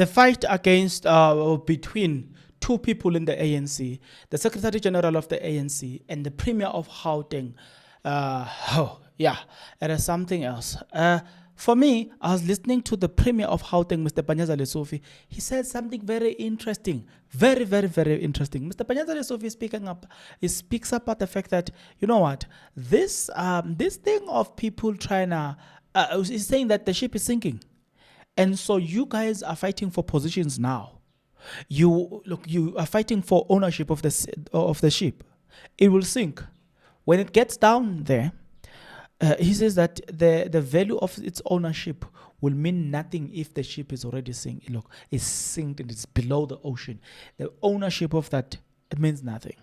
the fight against between two people in the ANC, the Secretary General of the ANC and the Premier of Gauteng. It is something else. For me, I was listening to the Premier of Gauteng, Mr. Panyaza Lesufi. He said something very interesting, very, very, very interesting. Mr. Panyaza Lesufi speaks about the fact that, you know what, this thing of people trying to, is saying that the ship is sinking. And so you guys are fighting for positions now. You are fighting for ownership of the ship. It will sink. When it gets down there, he says that the value of its ownership will mean nothing if the ship is already sinking. Look, it's sinked and it's below the ocean. The ownership of that, it means nothing.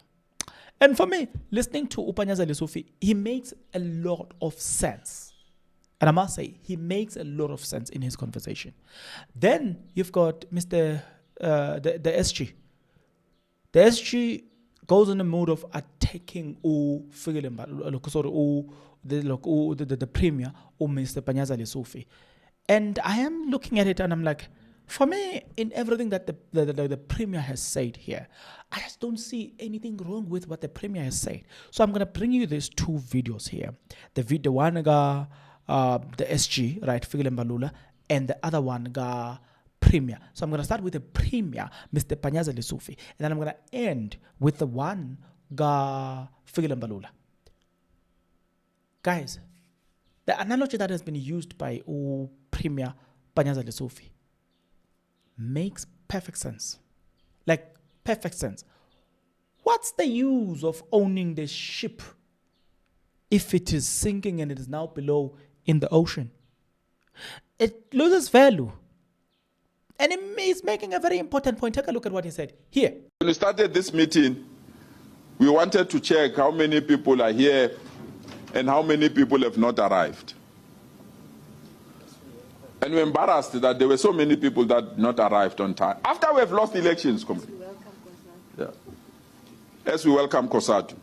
And for me, listening to Panyaza Lesufi, he makes a lot of sense. And I must say, he makes a lot of sense in his conversation. Then you've got Mr. The SG. The SG goes in the mood of attacking Fikile Mbula, the Premier, or Mr. Panyaza Lesufi. And I am looking at it and I'm like, for me, in everything that the Premier has said here, I just don't see anything wrong with what the Premier has said. So I'm going to bring you these two videos here. The one the SG, right, Fikile Mbula, and the other one Premier. So I'm going to start with the Premier, Mr. Panyaza Lesufi, and then I'm going to end with the one Fikile Mbula. Guys, the analogy that has been used by Premier Panyaza Lesufi makes perfect sense. Like, perfect sense. What's the use of owning the ship if it is sinking and it is now below in the ocean? It loses value. And he's making a very important point. Take a look at what he said here. When we started this meeting, we wanted to check how many people are here and how many people have not arrived. And we're embarrassed that there were so many people that not arrived on time. After we've lost elections, as we welcome COSATU.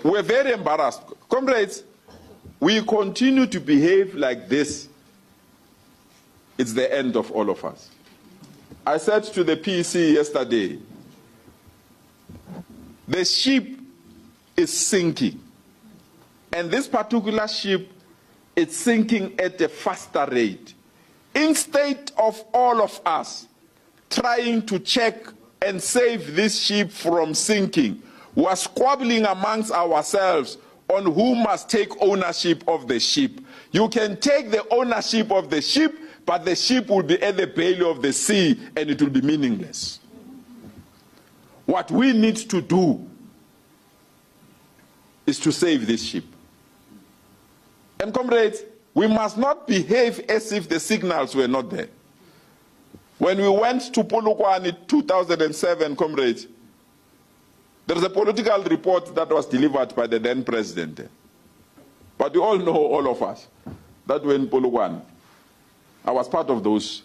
We're very embarrassed. Comrades, we continue to behave like this, it's the end of all of us. I said to the PC yesterday, the ship is sinking. And this particular ship is sinking at a faster rate. Instead of all of us trying to check and save this ship from sinking, we are squabbling amongst ourselves on who must take ownership of the ship. You can take the ownership of the ship, but the ship will be at the belly of the sea and it will be meaningless. What we need to do is to save this ship. And comrades, we must not behave as if the signals were not there. When we went to Polokwane in 2007, comrades, there is a political report that was delivered by the then president. But we all know, all of us, that when Polokwane, I was part of those.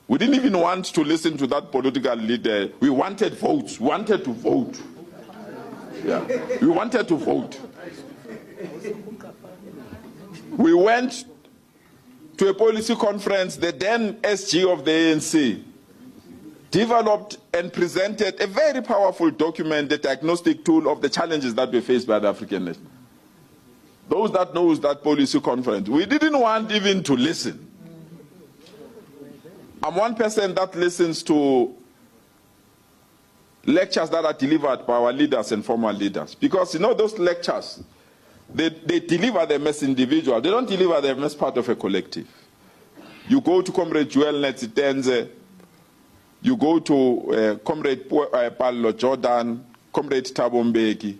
We didn't even want to listen to that political leader. We wanted votes. We wanted to vote. Yeah. We wanted to vote. We went to a policy conference. The then SG of the ANC developed and presented a very powerful document, the diagnostic tool of the challenges that were faced by the African nation. Those that knows that policy conference, we didn't want even to listen. I'm one person that listens to lectures that are delivered by our leaders and former leaders. Because, you know, those lectures, they deliver them as individuals. They don't deliver them as part of a collective. You go to Comrade Joel Netsitenze, you go to Comrade Paulo Jordan, Comrade Thabo Mbeki,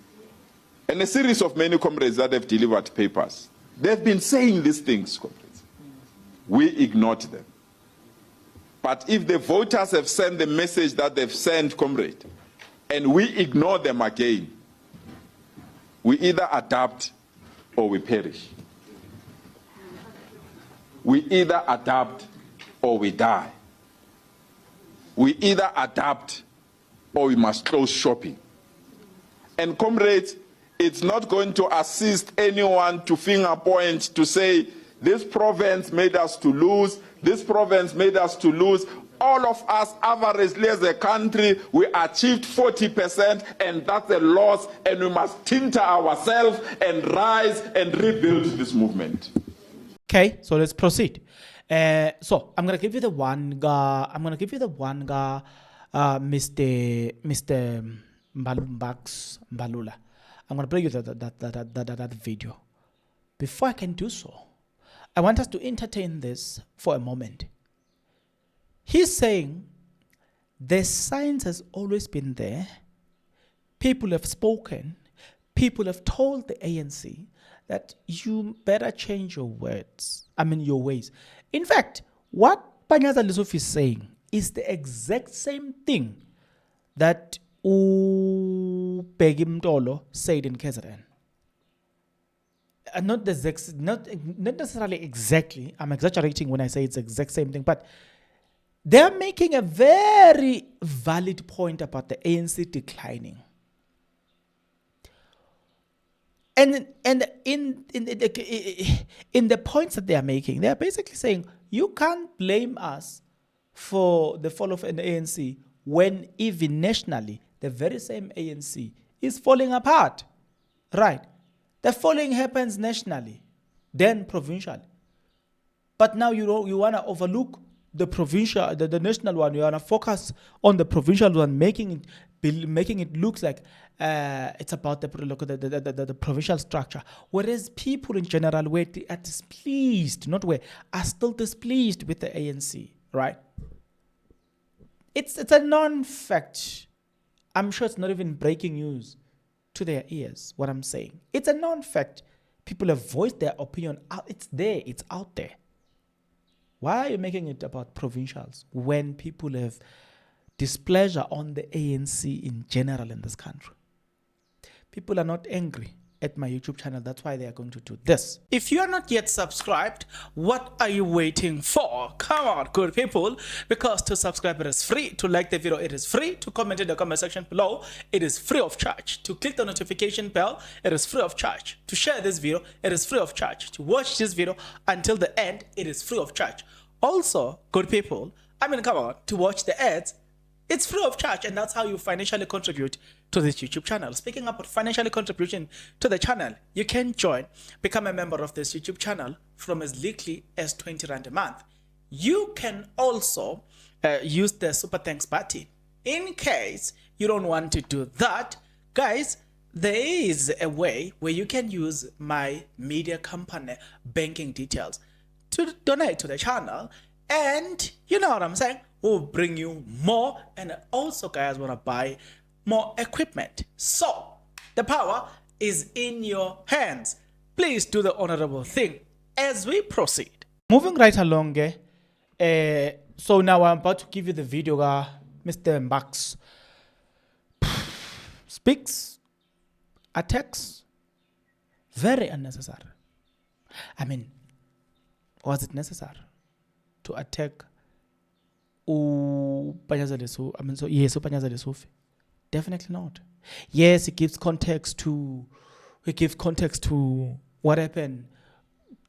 and a series of many comrades that have delivered papers. They've been saying these things, comrades. We ignored them. But if the voters have sent the message that they've sent, comrade, and we ignore them again, we either adapt or we perish. We either adapt or we die. We either adapt or we must close shopping. And comrades, it's not going to assist anyone to finger point to say, this province made us to lose, This province made us to lose. All of us, averagely as a country, we achieved 40%, and that's a loss, and we must tinter ourselves and rise and rebuild this movement. Okay, so let's proceed. So I'm gonna give you the one guy. Mr. Mbalula. I'm gonna play you that video. Before I can do so, I want us to entertain this for a moment. He's saying the science has always been there. People have spoken. People have told the ANC that you better change your your ways. In fact, what Panyaza Lesufi is saying is the exact same thing that Peggy Mtolo said in KZN. Not necessarily exactly. I'm exaggerating when I say it's the exact same thing, but they're making a very valid point about the ANC declining. And in the points that they are making, they are basically saying you can't blame us for the fall of an ANC when even nationally the very same ANC is falling apart. Right? The falling happens nationally, then provincially. But now you want to overlook the provincial, the national one. You want to focus on the provincial one, making it look like it's about the provincial structure. Whereas people in general are displeased, are still displeased with the ANC, right? It's a non-fact. I'm sure it's not even breaking news to their ears, what I'm saying. It's a non-fact. People have voiced their opinion. It's there. It's out there. Why are you making it about provincials when people have displeasure on the ANC in general in this country? People are not angry at my YouTube channel. That's why they are going to do this. If you are not yet subscribed, what are you waiting for? Come on, good people. Because to subscribe, it is free. To like the video, it is free. To comment in the comment section below, it is free of charge. To click the notification bell, it is free of charge. To share this video, it is free of charge. To watch this video until the end, it is free of charge. Also, good people, come on, to watch the ads, it's free of charge, and that's how you financially contribute to this YouTube channel. Speaking about financially contribution to the channel, you can become a member of this YouTube channel from as little as 20 Rand a month. You can also use the Super Thanks button. In case you don't want to do that, guys, there is a way where you can use my media company banking details to donate to the channel, and you know what I'm saying, we'll bring you more, and also guys want to buy more equipment. So the power is in your hands. Please do the honorable thing as we proceed. Moving right along, so now I'm about to give you the video. Mr. Max speaks, attacks, very unnecessary. Was it necessary to attack Panyaza Lesufi? Panyaza Lesufi. Definitely not. Yes, it gives context to what happened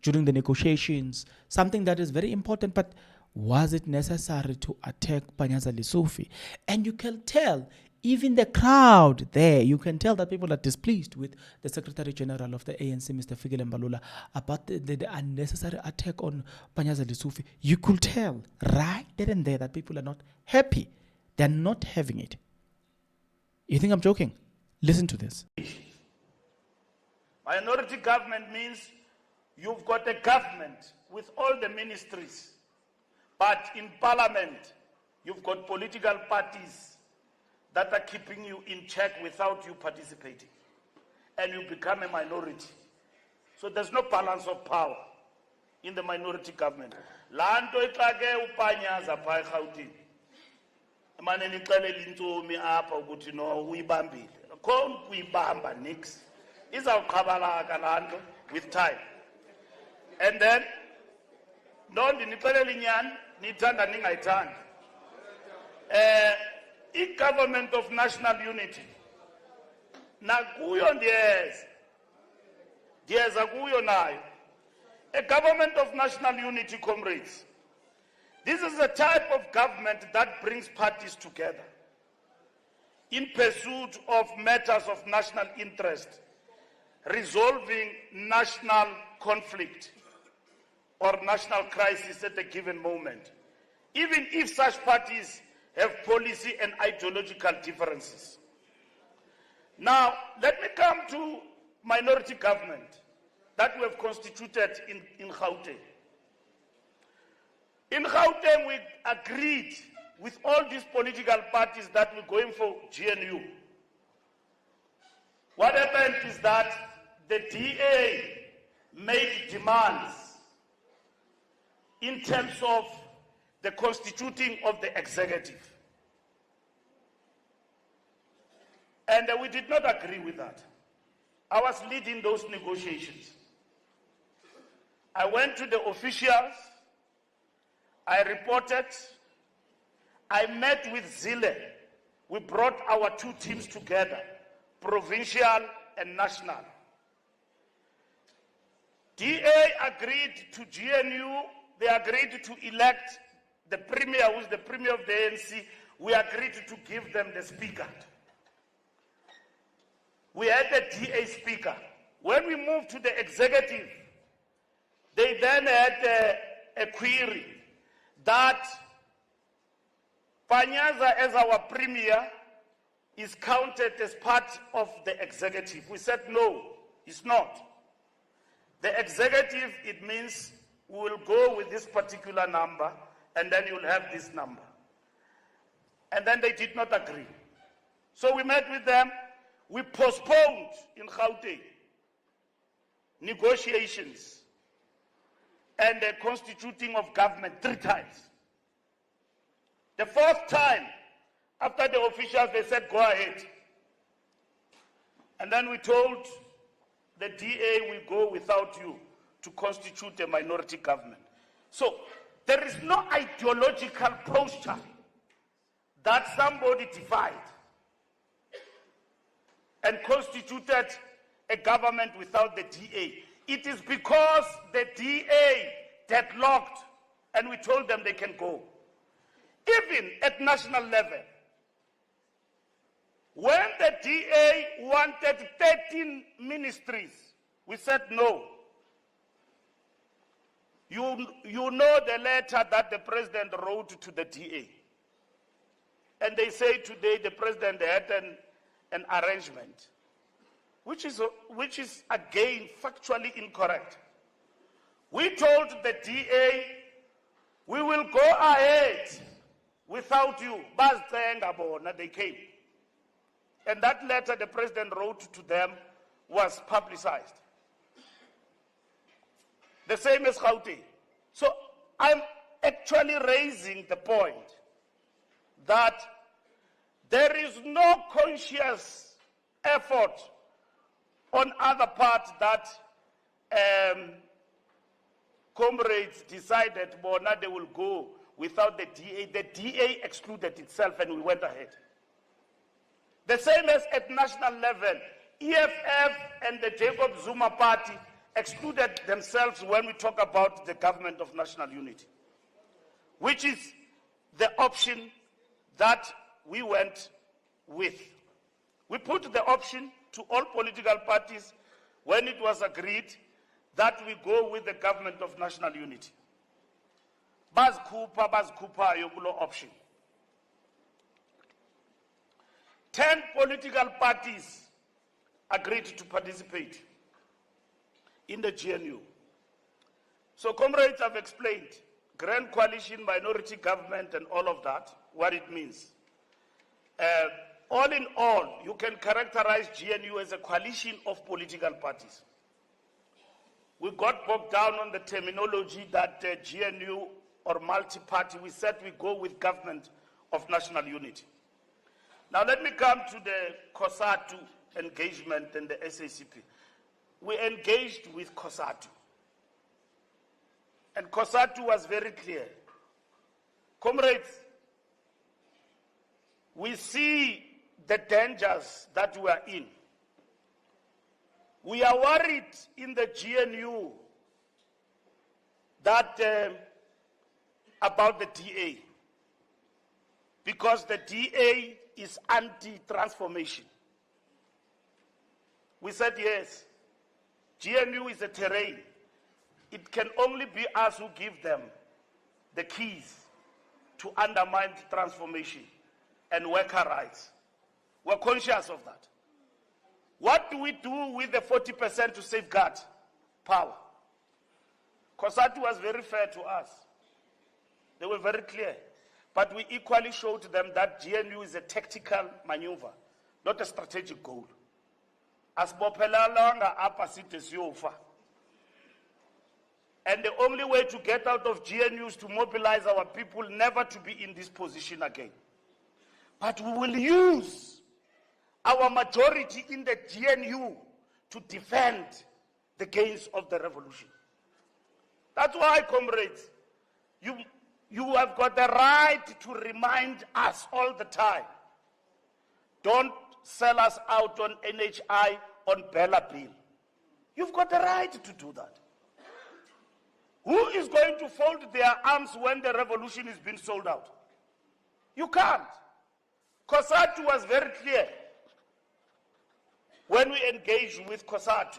during the negotiations, something that is very important, but was it necessary to attack Panyaza Lesufi? And you can tell, even the crowd there, you can tell that people are displeased with the Secretary General of the ANC, Mr. Fikile Mbula, about the unnecessary attack on Panyaza Lesufi. You could tell right there and there that people are not happy. They're not having it. You think I'm joking? Listen to this. Minority government means you've got a government with all the ministries, but in parliament, you've got political parties that are keeping you in check without you participating, and you become a minority. So there's no balance of power in the minority government. Lanto itlake upanyaza pha eGauteng. Mane nixelele intsomi apha ukuthi no uyibambile. Khona kuyibamba nix. Izawuqhabalaka lanto with time. And then no ndinixelele inyani nithanda ningayithandi. I-government of national unity nakuyo ndiyeza kuyo nayo. A government of national unity, comrades, This is a type of government that brings parties together in pursuit of matters of national interest, resolving national conflict or national crisis at a given moment, even if such parties have policy and ideological differences. Now, let me come to minority government that we have constituted in Gauteng. In Gauteng, we agreed with all these political parties that we're going for GNU. What happened is that the DA made demands in terms of the constituting of the executive. And we did not agree with that. I was leading those negotiations. I went to the officials, I reported, I met with Zille. We brought our two teams together, provincial and national. DA agreed to GNU, they agreed to elect the premier, who is the premier of the ANC. We agreed to give them the speaker. We had the DA speaker. When we moved to the executive, they then had a query that Panyaza, as our premier, is counted as part of the executive. We said no, it's not. The executive, it means we will go with this particular number and then you'll have this number. And then they did not agree. So we met with them. We postponed in Gauteng negotiations and the constituting of government 3 times. The 4th time, after the officials, they said, go ahead. And then we told the DA, we go without you to constitute a minority government. So there is no ideological posture that somebody divided and constituted a government without the DA. It is because the DA deadlocked and we told them they can go. Even at national level, when the DA wanted 13 ministries, we said no. You know the letter that the president wrote to the DA. And they say today the president had an arrangement, which is again factually incorrect. We told the DA, we will go ahead without you. They came. And that letter the president wrote to them was publicized. The same as Gauteng. So I'm actually raising the point that there is no conscious effort on other part that comrades decided now they will go without the DA. The DA excluded itself and we went ahead. The same as at national level, EFF and the Jacob Zuma party excluded themselves when we talk about the government of national unity, which is the option that we went with. We put the option to all political parties when it was agreed that we go with the government of national unity. Bazikupa yokulo option. 10 political parties agreed to participate in the GNU. So comrades have explained grand coalition, minority government and all of that, what it means. All in all, you can characterize GNU as a coalition of political parties. We got bogged down on the terminology that GNU or multi-party, we said we go with government of national unity. Now let me come to the COSATU engagement and the SACP. We engaged with COSATU. And COSATU was very clear. Comrades, we see the dangers that we are in. We are worried in the GNU that about the DA, because the DA is anti-transformation. We said yes, GNU is a terrain. It can only be us who give them the keys to undermine the transformation and worker rights. We're conscious of that. What do we do with the 40% to safeguard power? COSATU was very fair to us. They were very clear. But we equally showed them that GNU is a tactical maneuver, not a strategic goal. As Bopelalanga apasite siyofa. And the only way to get out of GNU is to mobilize our people never to be in this position again. But we will use our majority in the GNU to defend the gains of the revolution. That's why, comrades, you have got the right to remind us all the time. Don't sell us out on NHI, on Bella Bill. You've got the right to do that. Who is going to fold their arms when the revolution is being sold out? You can't. COSATU was very clear when we engaged with COSATU.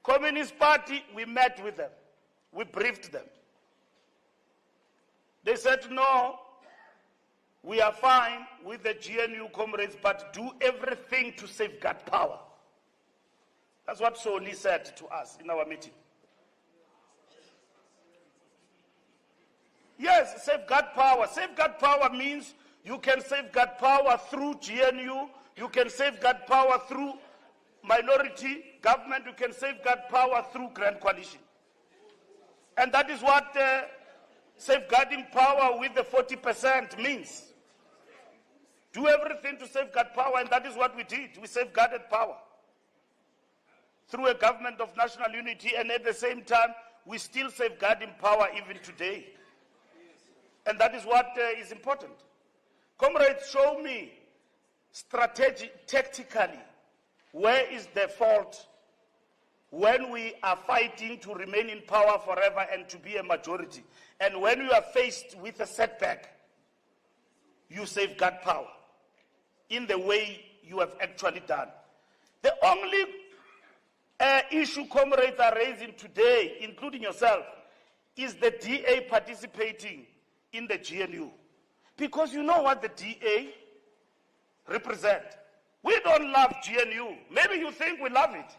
Communist Party, we met with them. We briefed them. They said, no, we are fine with the GNU comrades, but do everything to safeguard power. That's what Soli said to us in our meeting. Yes, safeguard power. Safeguard power means you can safeguard power through GNU, you can safeguard power through minority government, you can safeguard power through Grand Coalition. And that is what safeguarding power with the 40% means. Do everything to safeguard power, and that is what we did. We safeguarded power through a government of national unity, and at the same time, we still safeguarding power even today. And that is what is important. Comrades, show me tactically, where is the fault when we are fighting to remain in power forever and to be a majority. And when you are faced with a setback, you safeguard power in the way you have actually done. The only issue comrades are raising today, including yourself, is the DA participating in the GNU. Because you know what the DA represent. We don't love GNU. Maybe you think we love it.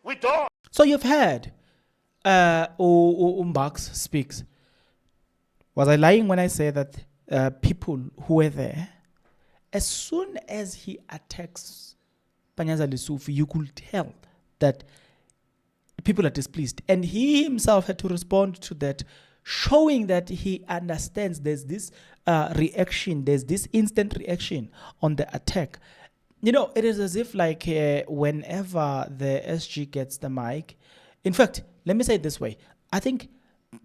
We don't. So you've heard Umbax speaks. Was I lying when I say that people who were there, as soon as he attacks Panyaza Lesufi, you could tell that people are displeased. And he himself had to respond to that, showing that he understands there's this reaction, there's this instant reaction on the attack. You know, it is as if like whenever the SG gets the mic, in fact, let me say it this way. I think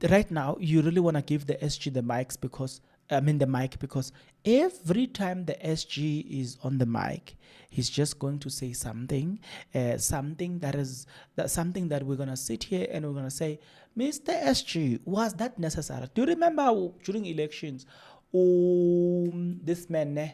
right now you really want to give the SG the mic because every time the SG is on the mic, he's just going to say something that we're going to sit here and we're going to say, Mr. SG, was that necessary? Do you remember during elections, this man, this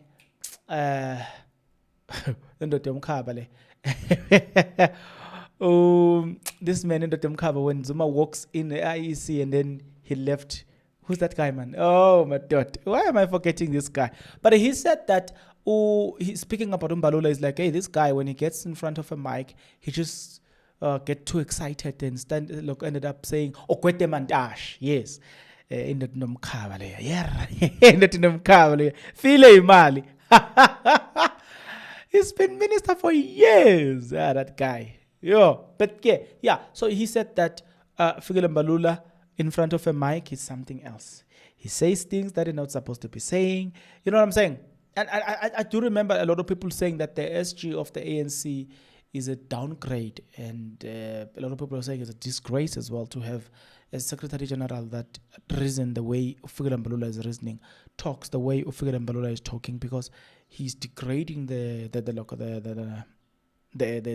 man in the Temkaba, when Zuma walks in the IEC and then he left. Who's that guy, man? Oh, my God. Why am I forgetting this guy? But he said that, he's speaking about Mbalula, is like, hey, this guy, when he gets in front of a mic, he just get too excited and ended up saying, Okwete Mandash. Yes. In the Nomkaba. Yeah. In the Nomkaba. File Mali. He's been minister for years. That guy. But yeah. So he said that Fikile Mbula in front of a mic is something else. He says things that he's not supposed to be saying. You know what I'm saying? And I do remember a lot of people saying that the SG of the ANC is a downgrade, and a lot of people are saying it's a disgrace as well to have a Secretary General that reason the way Fikile Mbula is reasoning, talks the way Fikile Mbula is talking, because he's degrading the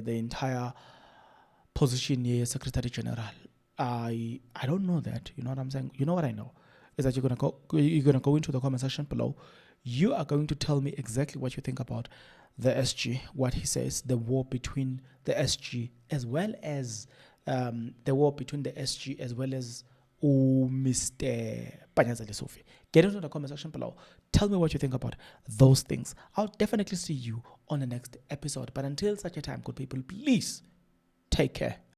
entire position here, Secretary General. I don't know that. You know what I'm saying? You know what I know is that you're gonna go into the comment section below. You are going to tell me exactly what you think about the SG, what he says, the war between the SG as well as the war between the SG as well as Mr. Panyaza Lesufi. Get into the comment section below. Tell me what you think about those things. I'll definitely see you on the next episode. But until such a time, good people, please take care.